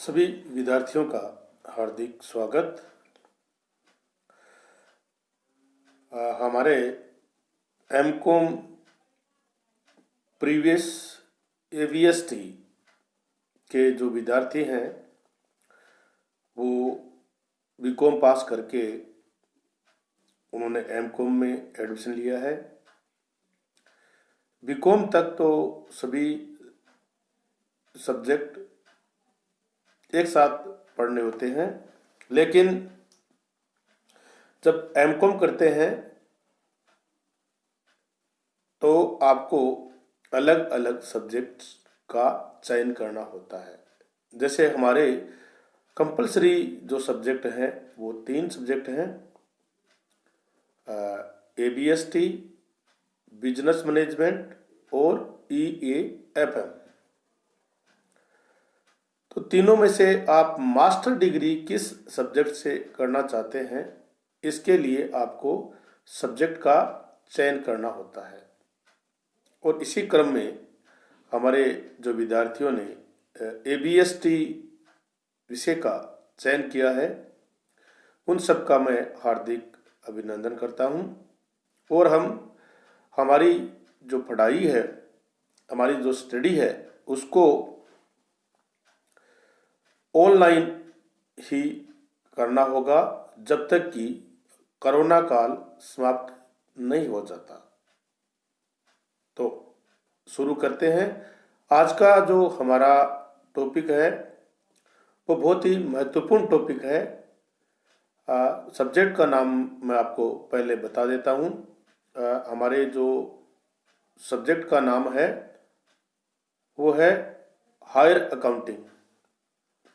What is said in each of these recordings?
सभी विद्यार्थियों का हार्दिक स्वागत। हमारे एमकॉम प्रीवियस एवीएसटी के जो विद्यार्थी हैं वो बीकॉम पास करके उन्होंने एमकॉम में एडमिशन लिया है। बीकॉम तक तो सभी सब्जेक्ट एक साथ पढ़ने होते हैं, लेकिन जब एमकॉम करते हैं तो आपको अलग अलग सब्जेक्ट्स का चयन करना होता है। जैसे हमारे कंपलसरी जो सब्जेक्ट हैं वो 3 सब्जेक्ट हैं, एबीएसटी, बिजनेस मैनेजमेंट और ईएएफएम। तो तीनों में से आप मास्टर डिग्री किस सब्जेक्ट से करना चाहते हैं, इसके लिए आपको सब्जेक्ट का चयन करना होता है। और इसी क्रम में हमारे जो विद्यार्थियों ने एबीएसटी विषय का चयन किया है, उन सब का मैं हार्दिक अभिनंदन करता हूं। और हमारी जो पढ़ाई है, हमारी जो स्टडी है, उसको ऑनलाइन ही करना होगा जब तक कि कोरोना काल समाप्त नहीं हो जाता। तो शुरू करते हैं। आज का जो हमारा टॉपिक है वो बहुत ही महत्वपूर्ण टॉपिक है। सब्जेक्ट का नाम मैं आपको पहले बता देता हूँ। हमारे जो सब्जेक्ट का नाम है वो है हायर अकाउंटिंग।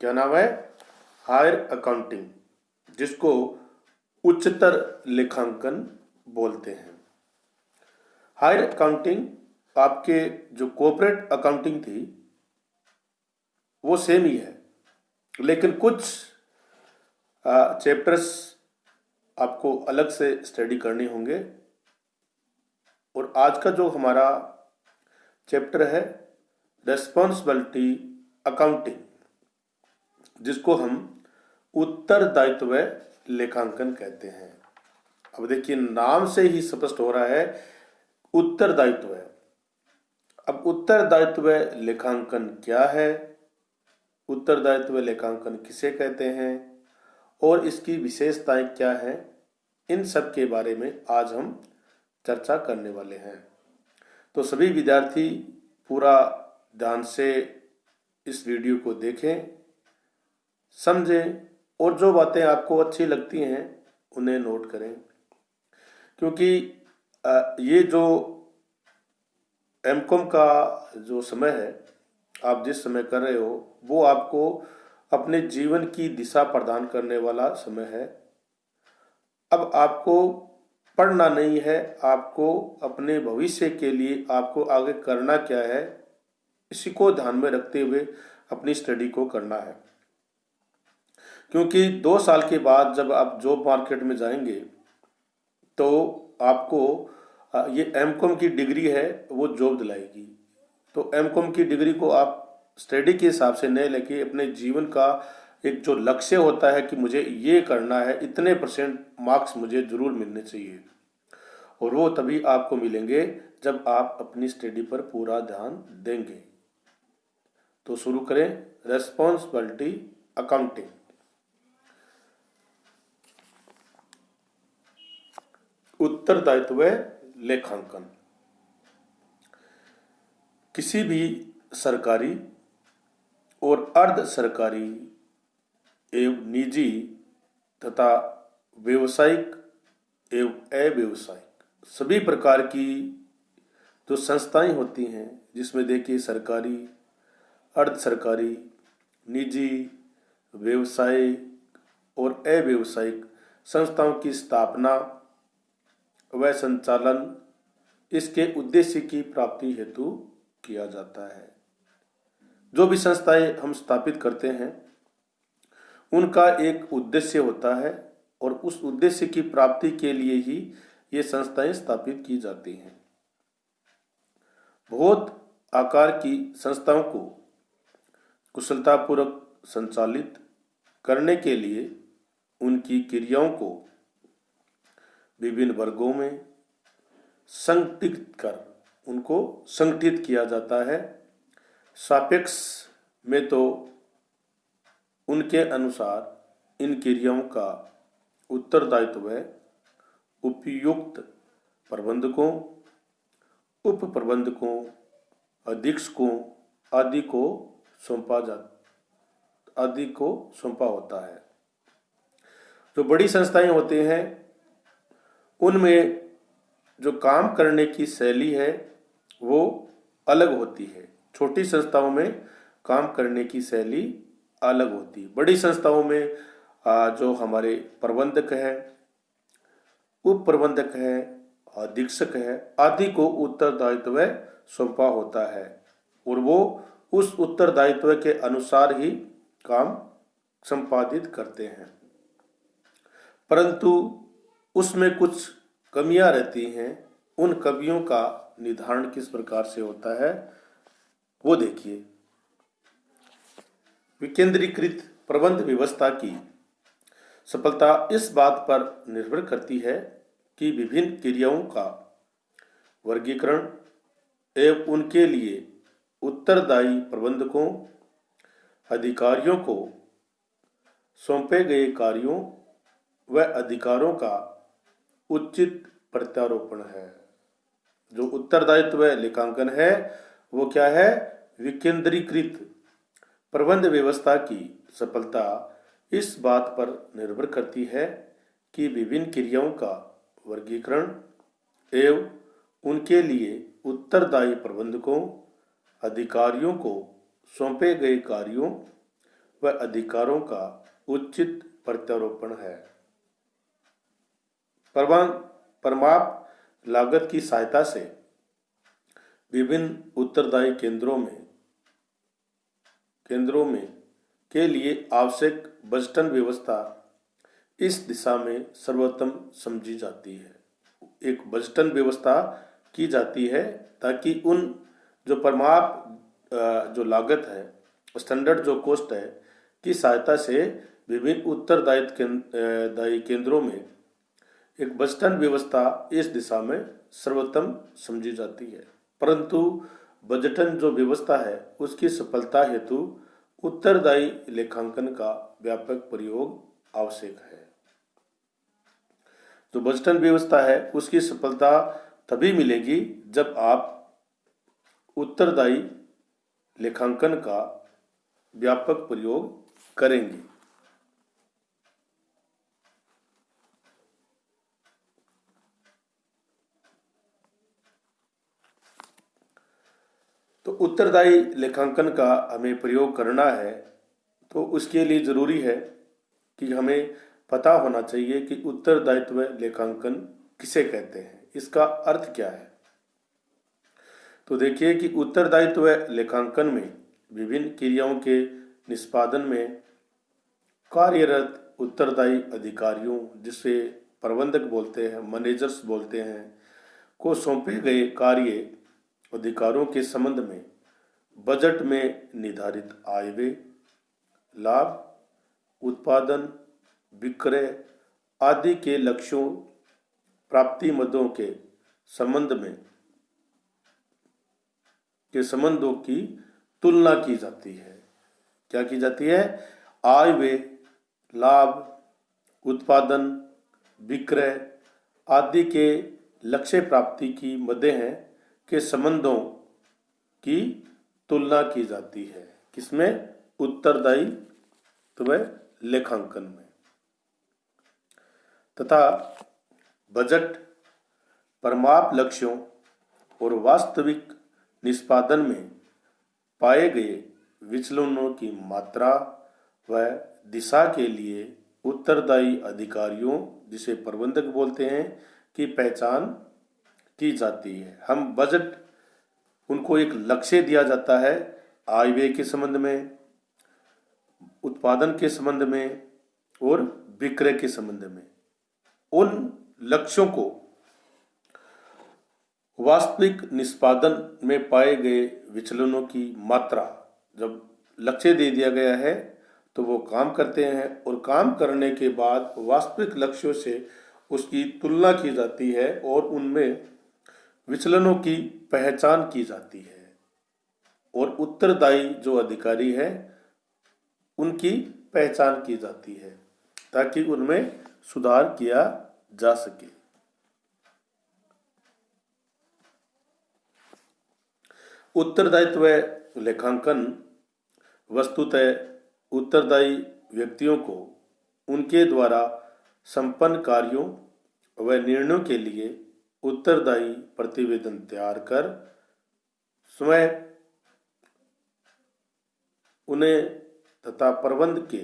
क्या नाम है? हायर अकाउंटिंग, जिसको उच्चतर लेखांकन बोलते हैं। हायर अकाउंटिंग आपके जो कॉर्पोरेट अकाउंटिंग थी वो सेम ही है, लेकिन कुछ चैप्टर्स आपको अलग से स्टडी करने होंगे। और आज का जो हमारा चैप्टर है रिस्पॉन्सिबिलिटी अकाउंटिंग, जिसको हम उत्तरदायित्व लेखांकन कहते हैं। अब देखिए, नाम से ही स्पष्ट हो रहा है उत्तरदायित्व। अब उत्तरदायित्व लेखांकन क्या है, उत्तरदायित्व लेखांकन किसे कहते हैं और इसकी विशेषताएं क्या हैं, इन सब के बारे में आज हम चर्चा करने वाले हैं। तो सभी विद्यार्थी पूरा ध्यान से इस वीडियो को देखें, समझें और जो बातें आपको अच्छी लगती हैं उन्हें नोट करें, क्योंकि ये जो एमकॉम का जो समय है, आप जिस समय कर रहे हो, वो आपको अपने जीवन की दिशा प्रदान करने वाला समय है। अब आपको पढ़ना नहीं है, आपको अपने भविष्य के लिए आपको आगे करना क्या है, इसी को ध्यान में रखते हुए अपनी स्टडी को करना है। क्योंकि 2 साल के बाद जब आप जॉब मार्केट में जाएंगे तो आपको ये एमकॉम की डिग्री है वो जॉब दिलाएगी। तो एमकॉम की डिग्री को आप स्टडी के हिसाब से नहीं लेके अपने जीवन का एक जो लक्ष्य होता है कि मुझे ये करना है, इतने % मार्क्स मुझे जरूर मिलने चाहिए, और वो तभी आपको मिलेंगे जब आप अपनी स्टडी पर पूरा ध्यान देंगे। तो शुरू करें। Responsibility accounting. उत्तरदायित्व लेखांकन किसी भी सरकारी और अर्ध सरकारी एवं निजी तथा व्यवसायिक एवं अव्यवसायिक सभी प्रकार की जो संस्थाएं होती हैं, जिसमें देखिए सरकारी, अर्ध सरकारी, निजी, व्यवसायिक और अव्यवसायिक संस्थाओं की स्थापना व संचालन इसके उद्देश्य की प्राप्ति हेतु किया जाता है। जो भी संस्थाएं हम स्थापित करते हैं उनका एक उद्देश्य होता है, और उस उद्देश्य की प्राप्ति के लिए ही ये संस्थाएं स्थापित की जाती हैं। बहुत आकार की संस्थाओं को कुशलतापूर्वक संचालित करने के लिए उनकी क्रियाओं को विभिन्न वर्गों में संगठित कर उनको संगठित किया जाता है। सापेक्ष में तो उनके अनुसार इन क्रियाओं का उत्तरदायित्व उपयुक्त प्रबंधकों, उप प्रबंधकों, अधीक्षकों आदि को सौंपा होता है। जो बड़ी संस्थाएं होती हैं उनमें जो काम करने की शैली है वो अलग होती है। छोटी संस्थाओं में काम करने की शैली अलग होती है। बड़ी संस्थाओं में जो हमारे प्रबंधक है, उप प्रबंधक है, अधीक्षक है आदि को उत्तरदायित्व सौंपा होता है और वो उस उत्तरदायित्व के अनुसार ही काम संपादित करते हैं। परंतु उसमें कुछ कमियां रहती हैं। उन कमियों का निर्धारण किस प्रकार से होता है वो देखिए। विकेंद्रीकृत प्रबंध व्यवस्था की सफलता इस बात पर निर्भर करती है कि विभिन्न क्रियाओं का वर्गीकरण एवं उनके लिए उत्तरदायी प्रबंधकों, अधिकारियों को सौंपे गए कार्यों व अधिकारों का उचित प्रत्यारोपण है। जो उत्तरदायित्व लेखांकन है वो क्या है? विकेंद्रीकृत प्रबंध व्यवस्था की सफलता इस बात पर निर्भर करती है कि विभिन्न क्रियाओं का वर्गीकरण एवं उनके लिए उत्तरदायी प्रबंधकों, अधिकारियों को सौंपे गए कार्यों व अधिकारों का उचित प्रत्यारोपण है। परमाप लागत की सहायता से विभिन्न उत्तरदायी केंद्रों में के लिए आवश्यक बजटन व्यवस्था इस दिशा में सर्वोत्तम समझी जाती है। एक बजटन व्यवस्था की जाती है ताकि उन जो परमाप जो लागत है, स्टैंडर्ड जो कॉस्ट है की सहायता से विभिन्न उत्तरदायी केंद्रों में एक बजटन व्यवस्था इस दिशा में सर्वोत्तम समझी जाती है। परंतु बजटन जो व्यवस्था है उसकी सफलता हेतु उत्तरदायी लेखांकन का व्यापक प्रयोग आवश्यक है। जो बजटन व्यवस्था है उसकी सफलता तभी मिलेगी जब आप उत्तरदायी लेखांकन का व्यापक प्रयोग करेंगे। तो उत्तरदायी लेखांकन का हमें प्रयोग करना है तो उसके लिए जरूरी है कि हमें पता होना चाहिए कि उत्तरदायित्व लेखांकन किसे कहते हैं, इसका अर्थ क्या है। तो देखिए कि उत्तरदायित्व लेखांकन में विभिन्न क्रियाओं के निष्पादन में कार्यरत उत्तरदायी अधिकारियों, जिसे प्रबंधक बोलते हैं, मैनेजर्स बोलते हैं, को सौंपे गए कार्य अधिकारों के संबंध में बजट में निर्धारित आय व्यय, लाभ, उत्पादन, विक्रय आदि के लक्ष्यों, प्राप्ति मदों के संबंधों की तुलना की जाती है। क्या की जाती है? आय व्यय, लाभ, उत्पादन, विक्रय आदि के लक्ष्य प्राप्ति की मदें हैं के संबंधों की तुलना की जाती है। किसमें? उत्तरदायित्व लेखांकन में। तथा बजट परमाप लक्ष्यों और वास्तविक निष्पादन में पाए गए विचलनों की मात्रा व दिशा के लिए उत्तरदायी अधिकारियों, जिसे प्रबंधक बोलते हैं, की पहचान की जाती है। हम बजट, उनको एक लक्ष्य दिया जाता है आय व्यय के संबंध में, उत्पादन के संबंध में और विक्रय के संबंध में। उन लक्ष्यों को वास्तविक निष्पादन में पाए गए विचलनों की मात्रा, जब लक्ष्य दे दिया गया है तो वो काम करते हैं और काम करने के बाद वास्तविक लक्ष्यों से उसकी तुलना की जाती है और उनमें विचलनों की पहचान की जाती है और उत्तरदायी जो अधिकारी है उनकी पहचान की जाती है ताकि उनमें सुधार किया जा सके। उत्तरदायित्व लेखांकन वस्तुतः उत्तरदायी व्यक्तियों को उनके द्वारा संपन्न कार्यों व निर्णयों के लिए उत्तरदायी प्रतिवेदन तैयार कर स्वयं उन्हें तथा प्रबंध के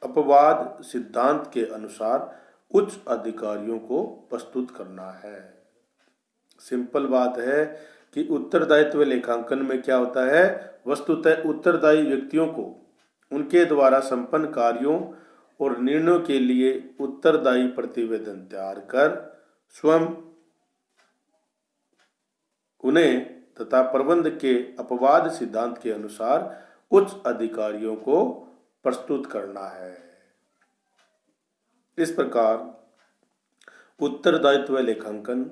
अपवाद सिद्धांत के अनुसार उच्च अधिकारियों को प्रस्तुत करना है। सिंपल बात है कि उत्तरदायित्व लेखांकन में क्या होता है, वस्तुतः उत्तरदायी व्यक्तियों को उनके द्वारा संपन्न कार्यों और निर्णयों के लिए उत्तरदायी प्रतिवेदन तैयार कर स्वयं उन्हें तथा प्रबंध के अपवाद सिद्धांत के अनुसार उच्च अधिकारियों को प्रस्तुत करना है। इस प्रकार उत्तरदायित्व लेखांकन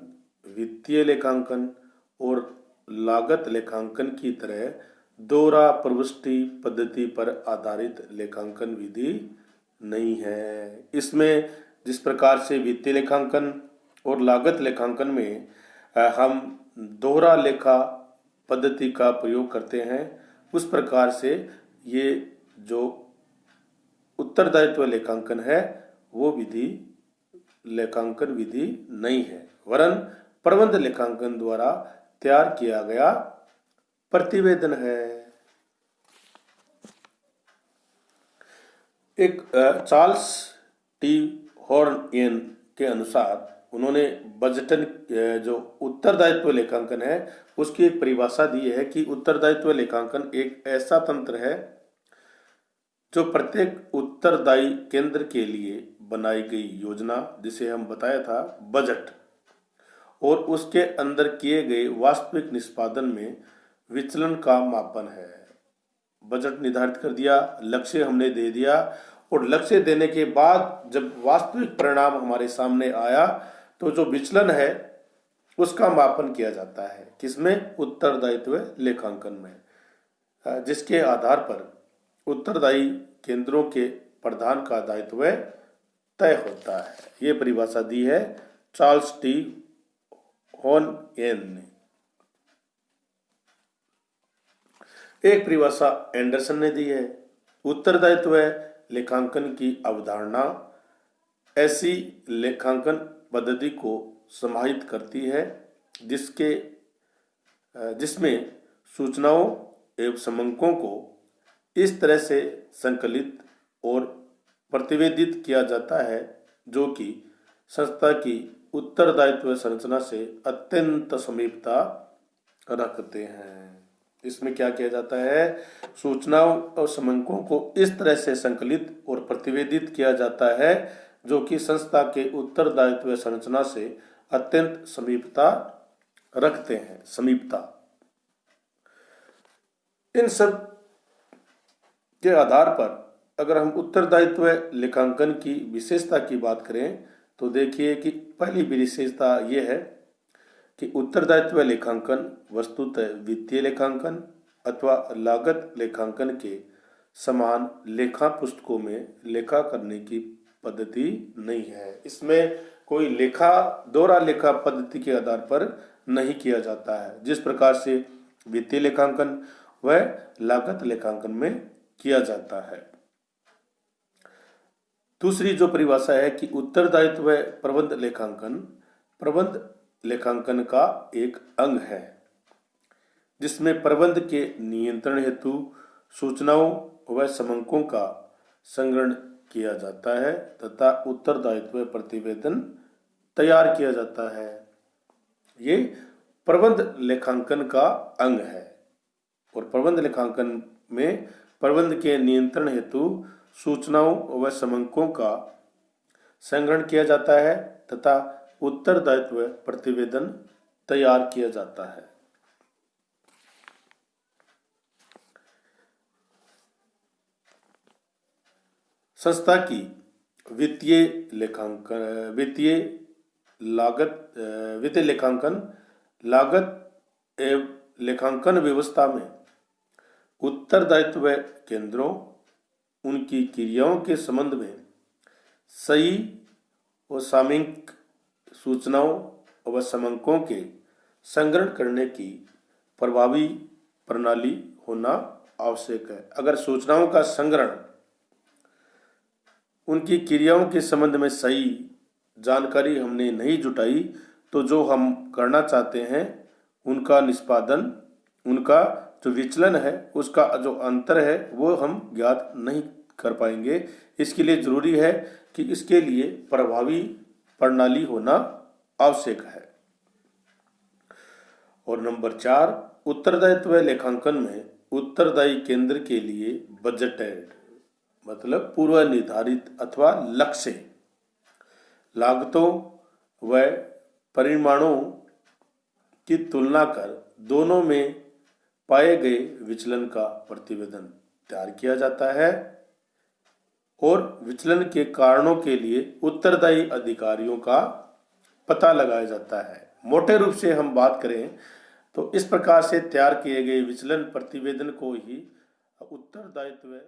वित्तीय लेखांकन और लागत लेखांकन की तरह दोहरा प्रविष्टि पद्धति पर आधारित लेखांकन विधि नहीं है। इसमें जिस प्रकार से वित्तीय लेखांकन और लागत लेखांकन में हम दोहरा लेखा पद्धति का प्रयोग करते हैं, उस प्रकार से ये जो उत्तरदायित्व लेखांकन है वो विधि लेखांकन विधि नहीं है, वरन प्रबंध लेखांकन द्वारा तैयार किया गया प्रतिवेदन है। एक चार्ल्स टी हॉर्न के अनुसार उन्होंने बजटन जो उत्तरदायित्व लेखांकन है उसकी एक परिभाषा दी है कि उत्तरदायित्व लेखांकन एक ऐसा तंत्र है जो प्रत्येक उत्तरदायी केंद्र के लिए बनाई गई योजना, जिसे हम बताया था बजट, और उसके अंदर किए गए वास्तविक निष्पादन में विचलन का मापन है। बजट निर्धारित कर दिया, लक्ष्य हमने दे दिया और लक्ष्य देने के बाद जब वास्तविक परिणाम हमारे सामने आया तो जो विचलन है उसका मापन किया जाता है। किसमें? उत्तरदायित्व लेखांकन में, जिसके आधार पर उत्तरदायी केंद्रों के प्रधान का दायित्व तय होता है। ये परिभाषा दी है चार्ल्स टी हॉर्न ने। एक परिभाषा एंडरसन ने दी है। उत्तरदायित्व लेखांकन की अवधारणा ऐसी लेखांकन पद्धति को समाहित करती है जिसमें सूचनाओं एवं समंकों को इस तरह से संकलित और प्रतिवेदित किया जाता है जो कि संस्था की उत्तरदायित्व संरचना से अत्यंत समीपता रखते हैं। इसमें क्या किया जाता है? सूचनाओं और समंकों को इस तरह से संकलित और प्रतिवेदित किया जाता है जो कि संस्था के उत्तरदायित्व संरचना से अत्यंत समीपता रखते हैं। समीपता, इन सब के आधार पर अगर हम उत्तरदायित्व लेखांकन की विशेषता की बात करें तो देखिए कि पहली विशेषता यह है कि उत्तरदायित्व लेखांकन वस्तुतः वित्तीय लेखांकन अथवा लागत लेखांकन के समान लेखा पुस्तकों में लेखा करने की पद्धति नहीं है। इसमें कोई दोहरा लेखा पद्धति के आधार पर नहीं किया जाता है, जिस प्रकार से वित्तीय लेखांकन व लागत लेखांकन में किया जाता है। दूसरी जो परिभाषा है कि उत्तरदायित्व प्रबंध लेखांकन का एक अंग है, जिसमें प्रबंध के नियंत्रण हेतु सूचनाओं व समंकों का संग्रहण किया जाता है तथा उत्तरदायित्व प्रतिवेदन तैयार किया जाता है। ये प्रबंध लेखांकन का अंग है और प्रबंध लेखांकन में प्रबंध के नियंत्रण हेतु सूचनाओं व समंकों का संग्रहण किया जाता है तथा उत्तरदायित्व प्रतिवेदन तैयार किया जाता है। संस्था की वित्तीय लेखांकन वित्तीय लेखांकन लागत एवं लेखांकन व्यवस्था में उत्तरदायित्व केंद्रों, उनकी क्रियाओं के संबंध में सही और सामयिक सूचनाओं व समंकों के संग्रहण करने की प्रभावी प्रणाली होना आवश्यक है। अगर सूचनाओं का संग्रहण, उनकी क्रियाओं के संबंध में सही जानकारी हमने नहीं जुटाई तो जो हम करना चाहते हैं उनका निष्पादन, उनका जो विचलन है, उसका जो अंतर है वो हम ज्ञात नहीं कर पाएंगे। इसके लिए जरूरी है कि इसके लिए प्रभावी प्रणाली होना आवश्यक है। और नंबर 4, उत्तरदायित्व लेखांकन में उत्तरदायी केंद्र के लिए बजटेड मतलब पूर्व निर्धारित अथवा लक्ष्य लागतों व परिमाणों की तुलना कर दोनों में पाए गए विचलन का प्रतिवेदन तैयार किया जाता है और विचलन के कारणों के लिए उत्तरदायी अधिकारियों का पता लगाया जाता है। मोटे रूप से हम बात करें तो इस प्रकार से तैयार किए गए विचलन प्रतिवेदन को ही उत्तरदायित्व